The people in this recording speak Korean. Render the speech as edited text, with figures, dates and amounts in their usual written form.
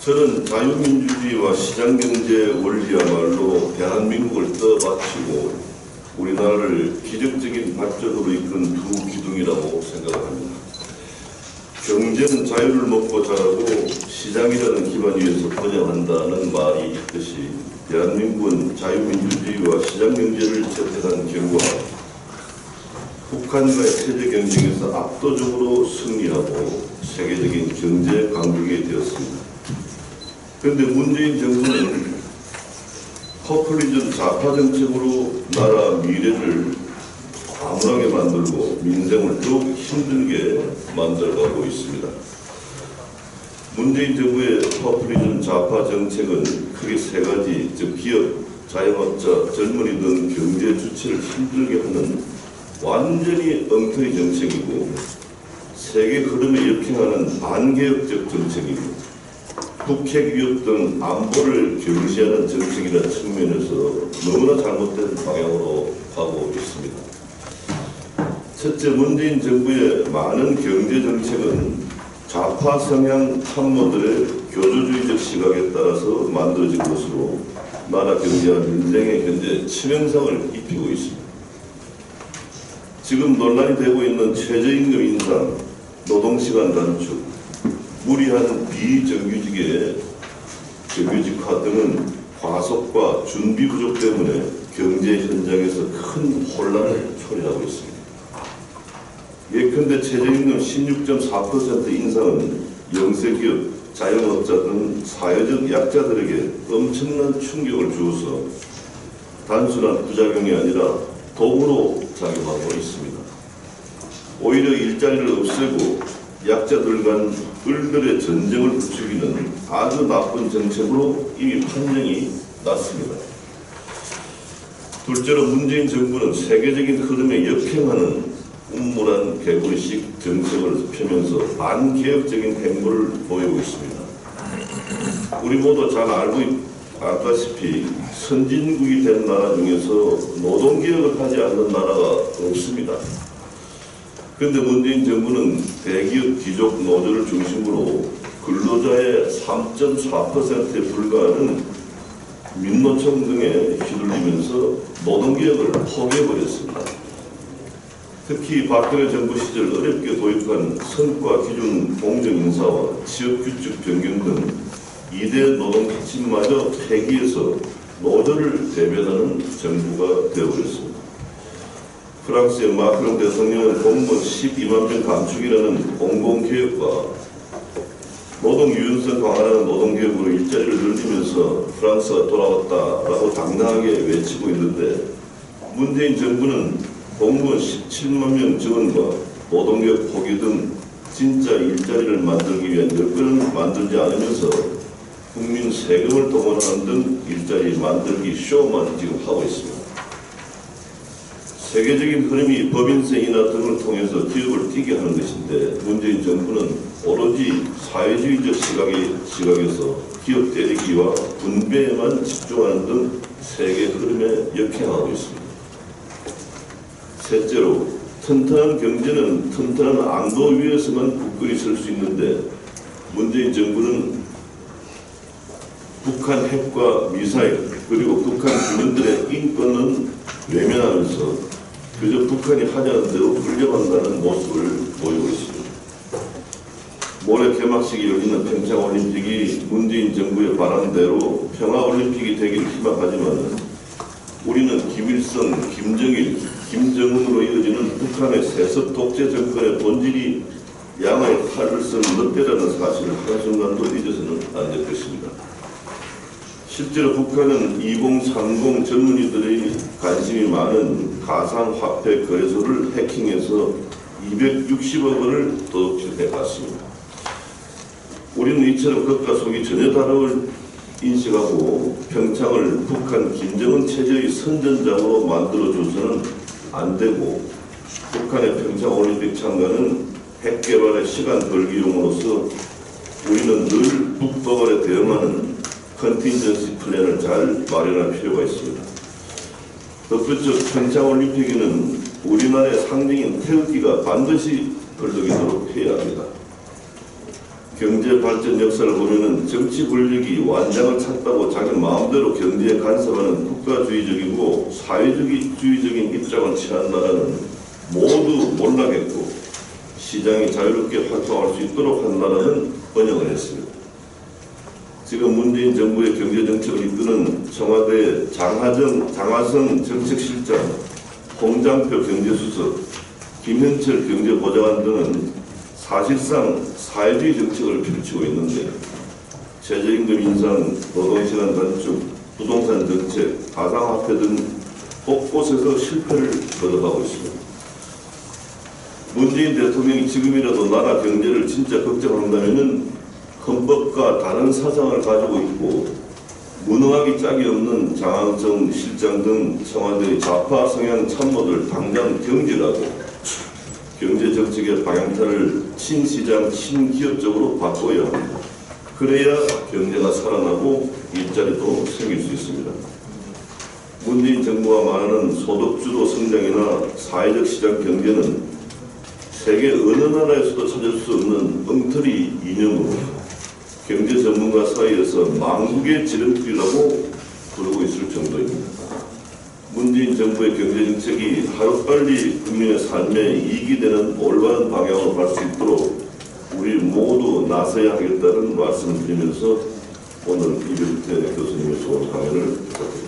저는 자유민주주의와 시장경제 원리야말로 대한민국을 떠받치고 우리나라를 기적적인 발전으로 이끈 두 기둥이라고 생각합니다. 경제는 자유를 먹고 자라고 시장이라는 기반 위에서 번영한다는 말이 있듯이 대한민국은 자유민주주의와 시장경제를 채택한 결과 북한과의 세계 경쟁에서 압도적으로 승리하고 세계적인 경제 강국이 되었습니다. 그런데 문재인 정부는 포퓰리즘 좌파 정책으로 나라 미래를 암울하게 만들고 민생을 더욱 힘들게 만들어가고 있습니다. 문재인 정부의 포퓰리즘 좌파 정책은 크게 세 가지, 즉 기업, 자영업자, 젊은이 등 경제 주체를 힘들게 하는 완전히 엉터리 정책이고 세계 흐름에 역행하는 반개혁적 정책이고 북핵 위협 등 안보를 경시하는 정책이라는 측면에서 너무나 잘못된 방향으로 가고 있습니다. 첫째, 문재인 정부의 많은 경제 정책은 좌파 성향 참모들의 교조주의적 시각에 따라서 만들어진 것으로 나라 경제와 민생에 현재 치명상을 입히고 있습니다. 지금 논란이 되고 있는 최저임금 인상, 노동시간 단축, 무리한 비정규직의 정규직화 등은 과속과 준비 부족 때문에 경제 현장에서 큰 혼란을 초래하고 있습니다. 예컨대 최저임금 16.4% 인상은 영세기업, 자영업자 등 사회적 약자들에게 엄청난 충격을 주어서 단순한 부작용이 아니라 도구로 작용하고 있습니다. 오히려 일자리를 없애고 약자들 간 을들의 전쟁을 부추기는 아주 나쁜 정책으로 이미 판정이 났습니다. 둘째로 문재인 정부는 세계적인 흐름에 역행하는 음모란 개구리식 정책을 펴면서 반개혁적인 행보를 보이고 있습니다. 우리 모두 잘 알다시피 선진국이 된 나라 중에서 노동개혁을 하지 않는 나라가 없습니다. 그런데 문재인 정부는 대기업 귀족 노조를 중심으로 근로자의 3.4%에 불과하는 민노총 등에 휘둘리면서 노동개혁을 포기해버렸습니다. 특히 박근혜 정부 시절 어렵게 도입한 성과기준 공정인사와 취업규칙 변경 등 2대 노동 핵심마저 폐기해서 노조를 대변하는 정부가 되어버렸습니다. 프랑스의 마크롱 대통령은 공무원 12만 명 감축이라는 공공개혁과 노동 유연성 강화하는 노동개혁으로 일자리를 늘리면서 프랑스가 돌아왔다라고 당당하게 외치고 있는데 문재인 정부는 공무원 17만 명 증원과 노동개혁 포기 등 진짜 일자리를 만들기 위한 여건을 만들지 않으면서 국민 세금을 동원하는 등 일자리 만들기 쇼만 지금 하고 있습니다. 세계적인 흐름이 법인세 인하 등을 통해서 기업을 뛰게 하는 것인데 문재인 정부는 오로지 사회주의적 시각에서 기업 때리기와 분배에만 집중하는 등 세계 흐름에 역행하고 있습니다. 셋째로 튼튼한 경제는 튼튼한 안보 위에서만 굳건히 설 수 있는데 문재인 정부는 북한 핵과 미사일 그리고 북한 주민들의 인권은 외면하면서 그저 북한이 하자는 대로 끌려간다는 모습을 보이고 있습니다. 모레 개막식이 열리는 평창올림픽이 문재인 정부의 바람대로 평화올림픽이 되길 희망하지만 우리는 김일성, 김정일, 김정은으로 이어지는 북한의 세습 독재 정권의 본질이 양의 칼을 쓴 롯데라는 사실을 한순간도 잊어서는 안 될 것입니다. 실제로 북한은 2030 젊은이들의 관심이 많은 가상화폐 거래소를 해킹해서 260억 원을 도둑질해갔습니다. 우리는 이처럼 겉과 속이 전혀 다름을 인식하고 평창을 북한 김정은 체제의 선전장으로 만들어줘서는 안 되고 북한의 평창올림픽 참가는 핵 개발의 시간 벌기용으로서 우리는 늘 북도발에 대응하는 컨틴전시 플랜을 잘 마련할 필요가 있습니다. 덧붙여 평창올림픽에는 우리나라의 상징인 태극기가 반드시 걸려있도록 해야 합니다. 경제 발전 역사를 보면은 정치 권력이 완장을 찾다고 자기 마음대로 경제에 간섭하는 국가주의적이고 사회주의적인 입장을 취한 나라는 모두 몰락했고 시장이 자유롭게 활동할 수 있도록 한 나라는 번영을 했습니다. 지금 문재인 정부의 경제정책을 이끄는 청와대 장하성 정책실장, 홍장표 경제수석, 김현철 경제보좌관 등은 사실상 사회주의 정책을 펼치고 있는데 최저임금 인상, 노동시간 단축, 부동산 정책, 가상화폐 등 곳곳에서 실패를 거듭하고 있습니다. 문재인 대통령이 지금이라도 나라 경제를 진짜 걱정한다면 헌법과 다른 사상을 가지고 있고 무능하기 짝이 없는 장하성 실장 등 청와대의 좌파 성향 참모들 당장 경질하고 경제정책의 방향타를 친시장, 친기업적으로 바꿔야 합니다. 그래야 경제가 살아나고 일자리도 생길 수 있습니다. 문재인 정부가 말하는 소득주도 성장이나 사회적 시장 경제는 세계 어느 나라에서도 찾을 수 없는 엉터리 이념으로 경제 전문가 사이에서 망국의 지름길이라고 부르고 있을 정도입니다. 문재인 정부의 경제정책이 하루빨리 국민의 삶에 이익이 되는 올바른 방향으로 갈 수 있도록 우리 모두 나서야 하겠다는 말씀을 드리면서 오늘 이병태 교수님의 좋은 강의를 부탁드립니다.